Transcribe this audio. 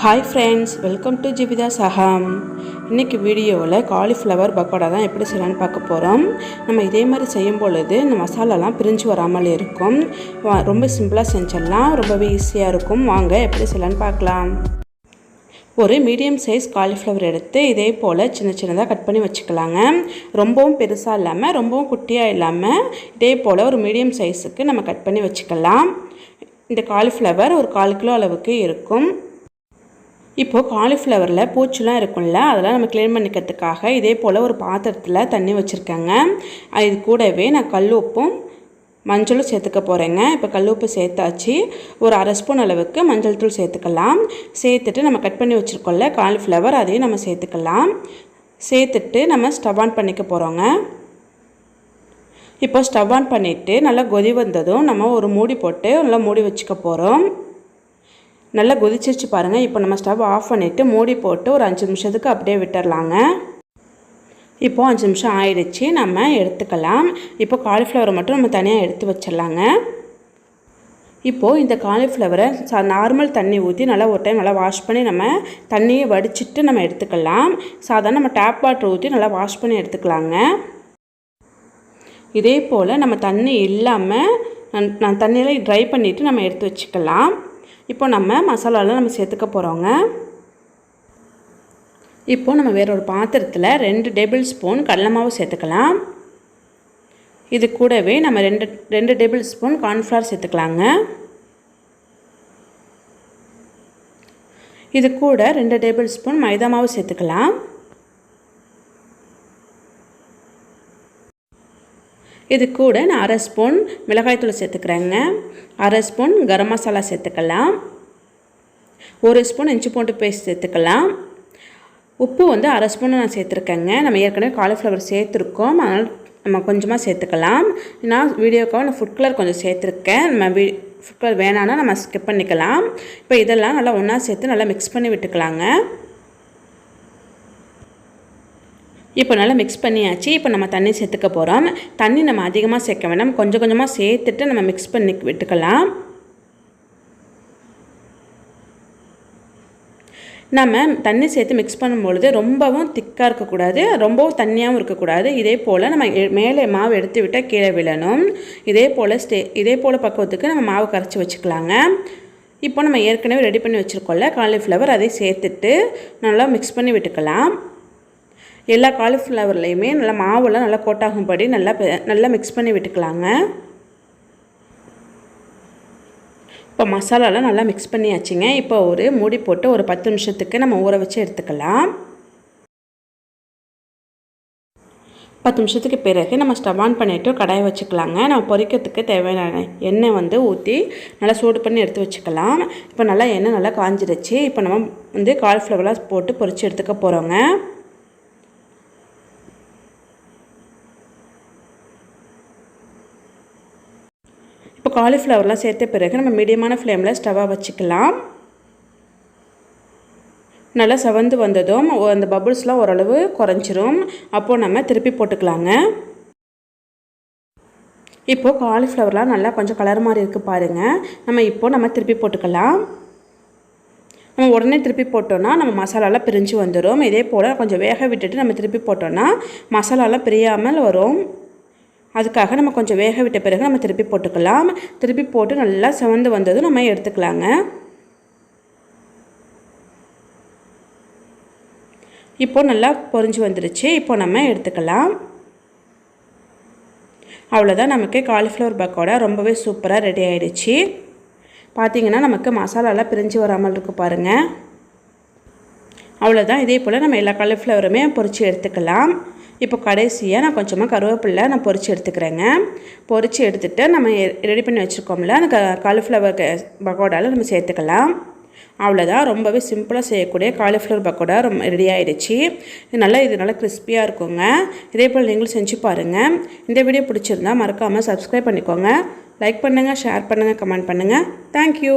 Hi friends, welcome to Jivida Saham. இன்னைக்கு வீடியோவில் cauliflower pakoda தான் எப்படி செய்யலாம்னு பார்க்க போகிறோம். நம்ம இதே மாதிரி செய்யும் பொழுது இந்த மசாலாலாம் பிரிஞ்சு வராமல் இருக்கும். ரொம்ப சிம்பிளாக செஞ்சிடலாம், ரொம்பவே ஈஸியாக இருக்கும். வாங்க எப்படி செய்யலாம்னு பார்க்கலாம். ஒரு மீடியம் சைஸ் காலிஃப்ளவர் எடுத்து இதே போல் சின்ன சின்னதாக கட் பண்ணி வச்சுக்கலாங்க. ரொம்பவும் பெருசாக இல்லாமல் ரொம்பவும் குட்டியாக இல்லாமல் இதே போல் ஒரு மீடியம் சைஸுக்கு நம்ம கட் பண்ணி வச்சுக்கலாம். இந்த காலிஃப்ளவர் ஒரு 1/4 கிலோ அளவுக்கு இருக்கும். இப்போது காலிஃப்ளவரில் பூச்சிலாம் இருக்கும்ல, அதெல்லாம் நம்ம க்ளீன் பண்ணிக்கிறதுக்காக இதே போல் ஒரு பாத்திரத்தில் தண்ணி வச்சுருக்கேங்க. இது கூடவே நான் கல் உப்பும் மஞ்சளும் சேர்த்துக்க போகிறேங்க. இப்போ கல் உப்பு சேர்த்தாச்சு. ஒரு 1/2 ஸ்பூன் அளவுக்கு மஞ்சள் தூள் சேர்த்துக்கலாம். சேர்த்துட்டு நம்ம கட் பண்ணி வச்சுருக்கோம்ல காலிஃப்ளவர், அதையும் நம்ம சேர்த்துக்கலாம். சேர்த்துட்டு நம்ம ஸ்டவ் ஆன் பண்ணிக்க போகிறோங்க. இப்போ ஸ்டவ் ஆன் பண்ணிவிட்டு நல்லா கொதி வந்ததும் நம்ம ஒரு மூடி போட்டு நல்லா மூடி வச்சுக்க போகிறோம். நல்லா கொதிச்சிருச்சு பாருங்கள். இப்போ நம்ம ஸ்டவ் ஆஃப் பண்ணிவிட்டு மூடி போட்டு ஒரு 5 நிமிஷத்துக்கு அப்படியே விட்டுடலாங்க. இப்போது 5 நிமிஷம் ஆயிடுச்சு, நம்ம எடுத்துக்கலாம். இப்போ காலிஃப்ளவரை மட்டும் நம்ம தனியாக எடுத்து வச்சிடலாங்க. இப்போது இந்த காலிஃப்ளவரை நார்மல் தண்ணி ஊற்றி நல்லா ஒரு டைம் நல்லா வாஷ் பண்ணி நம்ம தண்ணியை வடிச்சிட்டு நம்ம எடுத்துக்கலாம். சாதாரண நம்ம டேப் வாட்டர் ஊற்றி நல்லா வாஷ் பண்ணி எடுத்துக்கலாங்க. இதே போல் நம்ம தண்ணி இல்லாமல் நான் தண்ணியெல்லாம் ட்ரை பண்ணிவிட்டு நம்ம எடுத்து வச்சுக்கலாம். இப்போ நம்ம மசாலாலாம் நம்ம சேர்த்துக்க போகிறோங்க. இப்போது நம்ம வேற ஒரு பாத்திரத்தில் 2 டேபிள் ஸ்பூன் கடலை மாவு சேர்த்துக்கலாம். இது கூடவே நம்ம 2 டேபிள் ஸ்பூன் கார்ன்ஃப்ளவர் சேர்த்துக்கலாங்க. இது கூட 2 டேபிள் ஸ்பூன் மைதா மாவு சேர்த்துக்கலாம். இது கூட நான் 1/2 ஸ்பூன் மிளகாய்த்தூள் சேர்த்துக்கிறேங்க. 1/2 ஸ்பூன் கரம் மசாலா சேர்த்துக்கலாம். 1 ஸ்பூன் இஞ்சி பூண்டு பேஸ்ட் சேர்த்துக்கலாம். உப்பு வந்து 1/2 ஸ்பூன் நான் சேர்த்துருக்கேங்க. நம்ம ஏற்கனவே காலிஃப்ளவர் சேர்த்துருக்கோம், அதனால் நம்ம கொஞ்சமாக சேர்த்துக்கலாம். நான் வீடியோக்காக நான் ஃபுட் கலர் கொஞ்சம் சேர்த்துருக்கேன். நம்ம ஃபுட் கலர் வேணான்னா நம்ம ஸ்கிப் பண்ணிக்கலாம். இப்போ இதெல்லாம் நல்லா ஒன்றா சேர்த்து நல்லா மிக்ஸ் பண்ணி விட்டுக்கலாங்க. இப்போ நல்லா மிக்ஸ் பண்ணியாச்சு. இப்போ நம்ம தண்ணி சேர்த்துக்க போகிறோம். தண்ணி நம்ம அதிகமாக சேர்க்க வேண்டாம், கொஞ்சம் கொஞ்சமாக சேர்த்துட்டு நம்ம மிக்ஸ் பண்ணி விட்டுக்கலாம். நம்ம தண்ணி சேர்த்து மிக்ஸ் பண்ணும்பொழுது ரொம்பவும் திக்காக இருக்கக்கூடாது, ரொம்பவும் தண்ணியாகவும் இருக்கக்கூடாது. இதே போல் நம்ம மேலே மாவு எடுத்து விட்டால் கீழே விழணும். இதே போல் பக்குவத்துக்கு நம்ம மாவு கரைச்சி வச்சுக்கலாங்க. இப்போ நம்ம ஏற்கனவே ரெடி பண்ணி வச்சுருக்கோம்ல காலிஃப்ளவர், அதை சேர்த்துட்டு நல்லா மிக்ஸ் பண்ணி விட்டுக்கலாம். எல்லா காலிஃப்ளவர்லேயுமே நல்லா மாவெல்லாம் நல்லா கோட்டாகும்படி நல்லா மிக்ஸ் பண்ணி விட்டுக்கலாங்க. இப்போ மசாலாலாம் நல்லா மிக்ஸ் பண்ணியாச்சுங்க. இப்போ ஒரு மூடி போட்டு ஒரு 10 நிமிஷத்துக்கு நம்ம ஊற வச்சு எடுத்துக்கலாம். 10 நிமிஷத்துக்கு பிறகு நம்ம ஸ்டவ் ஆன் பண்ணிவிட்டு கடாயை வச்சுக்கலாங்க. நம்ம பொரிக்கிறதுக்கு தேவையான எண்ணெய் வந்து ஊற்றி நல்லா சூடு பண்ணி எடுத்து வச்சுக்கலாம். இப்போ நல்லா எண்ணெய் நல்லா காஞ்சிடுச்சு. இப்போ நம்ம வந்து காலிஃப்ளவர்லாம் போட்டு பொரித்து எடுத்துக்க போகிறோங்க. இப்போ காலிஃப்ளவர்லாம் சேர்த்த பிறகு நம்ம மீடியமான ஃப்ளேமில் ஸ்டவ்வாக வச்சுக்கலாம். நல்லா செவந்து வந்ததும் அந்த பபுள்ஸ்லாம் ஓரளவு குறைஞ்சிரும். அப்போது நம்ம திருப்பி போட்டுக்கலாங்க. இப்போது காலிஃப்ளவர்லாம் நல்லா கொஞ்சம் கலர் மாதிரி இருக்குது பாருங்கள். நம்ம திருப்பி போட்டுக்கலாம். நம்ம உடனே திருப்பி போட்டோன்னா நம்ம மசாலாலாம் பிரிஞ்சு வந்துடும். இதே போல் கொஞ்சம் வேக விட்டுட்டு நம்ம திருப்பி போட்டோன்னா மசாலாலாம் பிரியாமல் வரும். அதுக்காக நம்ம கொஞ்சம் வேக விட்ட பிறகு நம்ம திருப்பி போட்டுக்கலாம். திருப்பி போட்டு நல்லா செவந்து வந்ததும் நம்ம எடுத்துக்கலாங்க. இப்போது நல்லா பொரிஞ்சு வந்துருச்சு. இப்போ நம்ம எடுத்துக்கலாம். அவ்வளோதான், நமக்கு காலிஃப்ளவர் பக்கோடா ரொம்பவே சூப்பராக ரெடி ஆகிடுச்சு. பார்த்திங்கன்னா நமக்கு மசாலாலாம் பிரிஞ்சு வராமல் இருக்குது பாருங்கள். அவ்வளோதான், இதே போல் நம்ம எல்லா காலிஃப்ளவருமே பொரித்து எடுத்துக்கலாம். இப்போ கடைசியாக நான் கொஞ்சமாக கருவேப்பிலை நான் பொரித்து எடுத்துக்கிறேங்க. பொரித்து எடுத்துகிட்டு நம்ம ரெடி பண்ணி வச்சுருக்கோம்ல அந்த காலிஃப்ளவர் பக்கோடாவில் நம்ம சேர்த்துக்கலாம். அவ்வளோதான், ரொம்பவே சிம்பிளாக செய்யக்கூடிய காலிஃப்ளவர் பக்கோடா ரெடி ஆகிடுச்சு. இது நல்லா கிறிஸ்பியாக இருக்குங்க. இதே போல் நீங்களும் செஞ்சு பாருங்கள். இந்த வீடியோ பிடிச்சிருந்தால் மறக்காமல் சப்ஸ்கிரைப் பண்ணிக்கோங்க. லைக் பண்ணுங்கள், ஷேர் பண்ணுங்கள், கமெண்ட் பண்ணுங்கள். தேங்க்யூ.